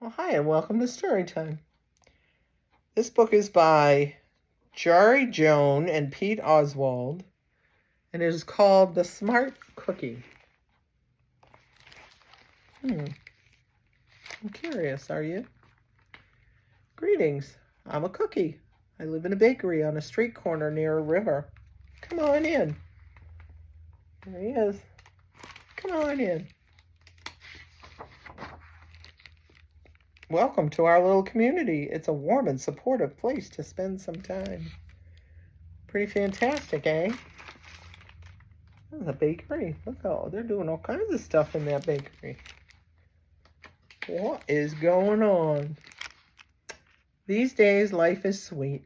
Well, hi, and welcome to Storytime. This book is by Jari Joan and Pete Oswald, and it is called The Smart Cookie. I'm curious, are you? Greetings. I'm a cookie. I live in a bakery on a street corner near a river. Come on in. There he is. Come on in. Welcome to our little community. It's a warm and supportive place to spend some time. Pretty fantastic, eh? This is a bakery. Look, they're doing all kinds of stuff in that bakery. What is going on? These days, life is sweet,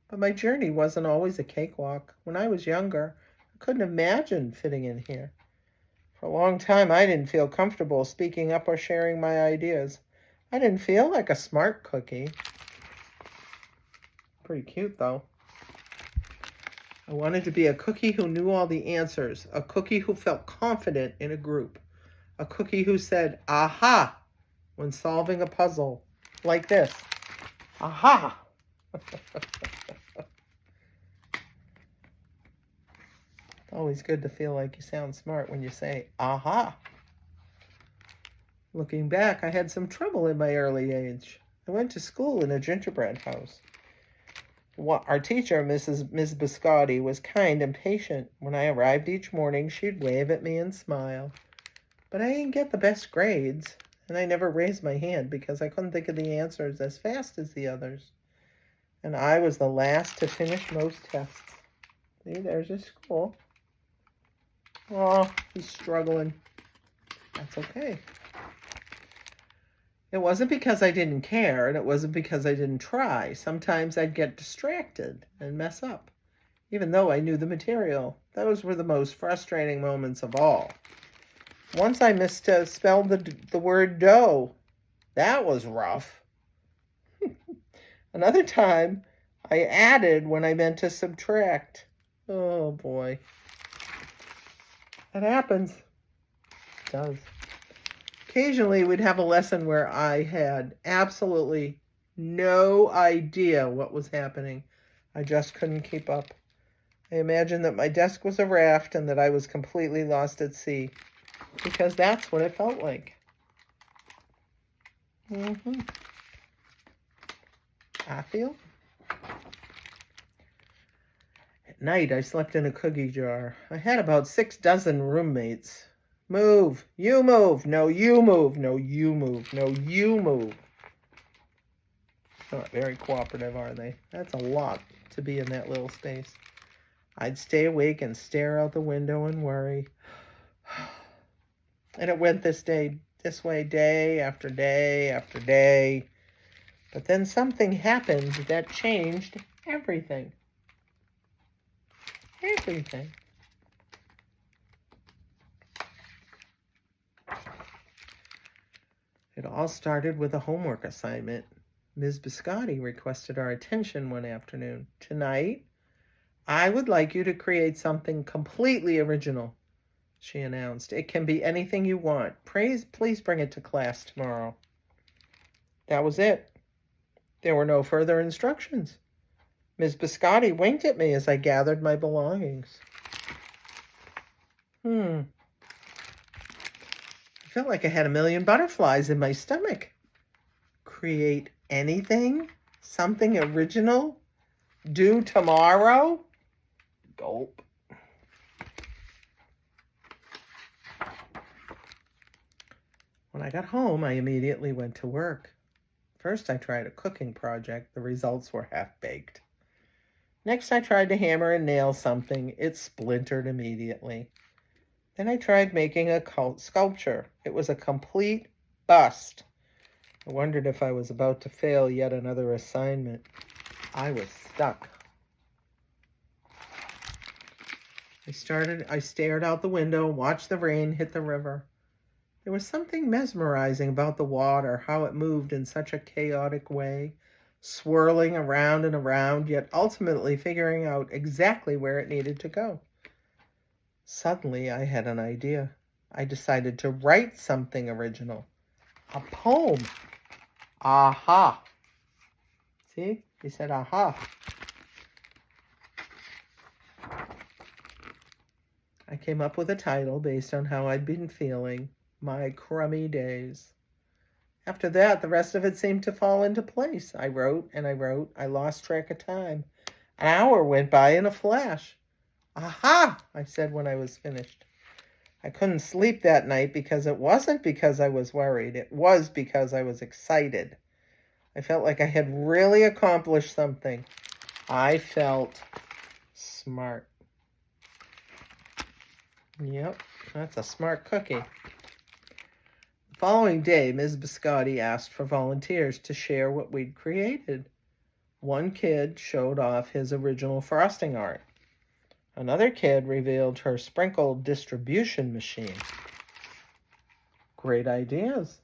but my journey wasn't always a cakewalk. When I was younger, I couldn't imagine fitting in here. For a long time, I didn't feel comfortable speaking up or sharing my ideas. I didn't feel like a smart cookie. Pretty cute, though. I wanted to be a cookie who knew all the answers, a cookie who felt confident in a group, a cookie who said, aha, when solving a puzzle, like this. Aha! It's always good to feel like you sound smart when you say, aha. Looking back, I had some trouble in my early age. I went to school in a gingerbread house. Our teacher, Ms. Biscotti, was kind and patient. When I arrived each morning, she'd wave at me and smile. But I didn't get the best grades, and I never raised my hand because I couldn't think of the answers as fast as the others. And I was the last to finish most tests. See, there's his school. Oh, he's struggling. That's okay. It wasn't because I didn't care, and it wasn't because I didn't try. Sometimes I'd get distracted and mess up, even though I knew the material. Those were the most frustrating moments of all. Once I misspelled the word dough. That was rough. Another time, I added when I meant to subtract. Oh, boy. It happens. It does. Occasionally, we'd have a lesson where I had absolutely no idea what was happening. I just couldn't keep up. I imagined that my desk was a raft and that I was completely lost at sea, because that's what it felt like. I feel. At night, I slept in a cookie jar. I had about 6 dozen roommates. Move. You move. No, you move. No, you move. No, you move. Not very cooperative, are they? That's a lot to be in that little space. I'd stay awake and stare out the window and worry. And it went this way, day after day after day. But then something happened that changed everything. Everything. It all started with a homework assignment. Ms. Biscotti requested our attention one afternoon. Tonight, I would like you to create something completely original, she announced. It can be anything you want. Please bring it to class tomorrow. That was it. There were no further instructions. Ms. Biscotti winked at me as I gathered my belongings. I felt like I had a million butterflies in my stomach. Create anything? Something original? Due tomorrow? Gulp. When I got home, I immediately went to work. First, I tried a cooking project. The results were half-baked. Next, I tried to hammer and nail something. It splintered immediately. Then I tried making a sculpture. It was a complete bust. I wondered if I was about to fail yet another assignment. I was stuck. I stared out the window, watched the rain hit the river. There was something mesmerizing about the water, how it moved in such a chaotic way, swirling around and around, yet ultimately figuring out exactly where it needed to go. Suddenly, I had an idea. I decided to write something original. A poem. Aha. See? He said aha. I came up with a title based on how I'd been feeling. My crummy days. After that, the rest of it seemed to fall into place. I wrote and I wrote. I lost track of time. An hour went by in a flash. Aha, I said when I was finished. I couldn't sleep that night because it wasn't because I was worried. It was because I was excited. I felt like I had really accomplished something. I felt smart. Yep, that's a smart cookie. The following day, Ms. Biscotti asked for volunteers to share what we'd created. One kid showed off his original frosting art. Another kid revealed her sprinkle distribution machine. Great ideas.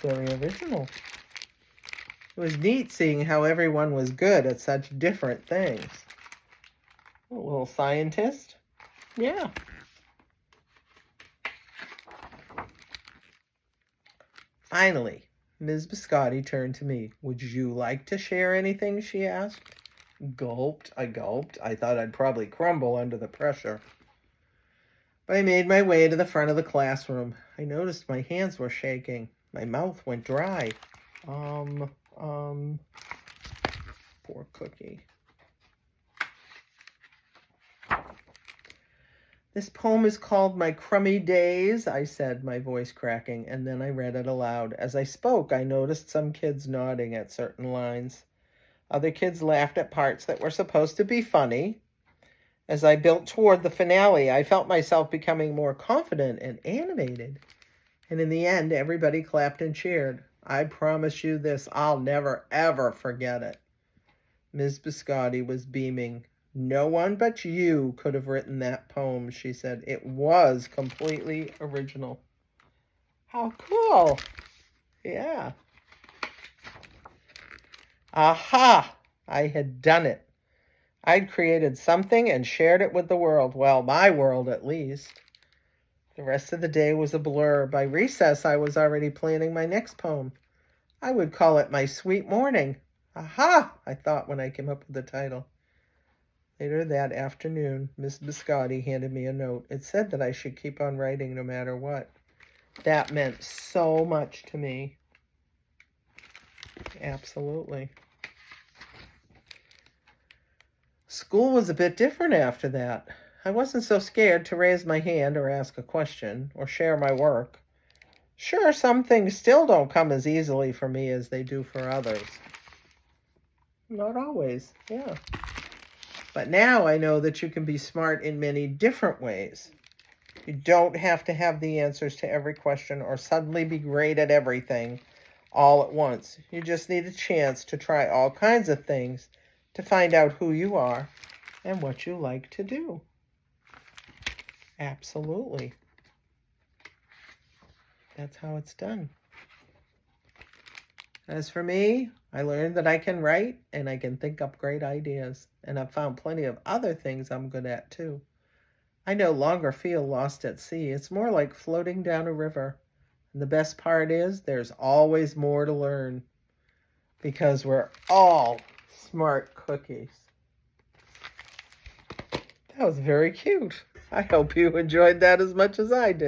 Very original. It was neat seeing how everyone was good at such different things. A little scientist? Yeah. Finally, Ms. Biscotti turned to me. Would you like to share anything, she asked. I gulped. I thought I'd probably crumble under the pressure. But I made my way to the front of the classroom. I noticed my hands were shaking. My mouth went dry. Poor cookie. This poem is called My Crummy Days, I said, my voice cracking, and then I read it aloud. As I spoke, I noticed some kids nodding at certain lines. Other kids laughed at parts that were supposed to be funny. As I built toward the finale, I felt myself becoming more confident and animated. And in the end, everybody clapped and cheered. I promise you this, I'll never, ever forget it. Ms. Biscotti was beaming. No one but you could have written that poem, she said. It was completely original. How cool. Yeah. Aha! I had done it. I'd created something and shared it with the world. Well, my world at least. The rest of the day was a blur. By recess, I was already planning my next poem. I would call it My Sweet Morning. Aha! I thought when I came up with the title. Later that afternoon, Miss Biscotti handed me a note. It said that I should keep on writing no matter what. That meant so much to me. Absolutely. School was a bit different after that. I wasn't so scared to raise my hand or ask a question or share my work. Sure, some things still don't come as easily for me as they do for others. Not always, yeah. But now I know that you can be smart in many different ways. You don't have to have the answers to every question or suddenly be great at everything all at once. You just need a chance to try all kinds of things to find out who you are and what you like to do. Absolutely. That's how it's done. As for me, I learned that I can write and I can think up great ideas. And I've found plenty of other things I'm good at too. I no longer feel lost at sea. It's more like floating down a river. And the best part is there's always more to learn because we're all smart cookies. That was very cute. I hope you enjoyed that as much as I did.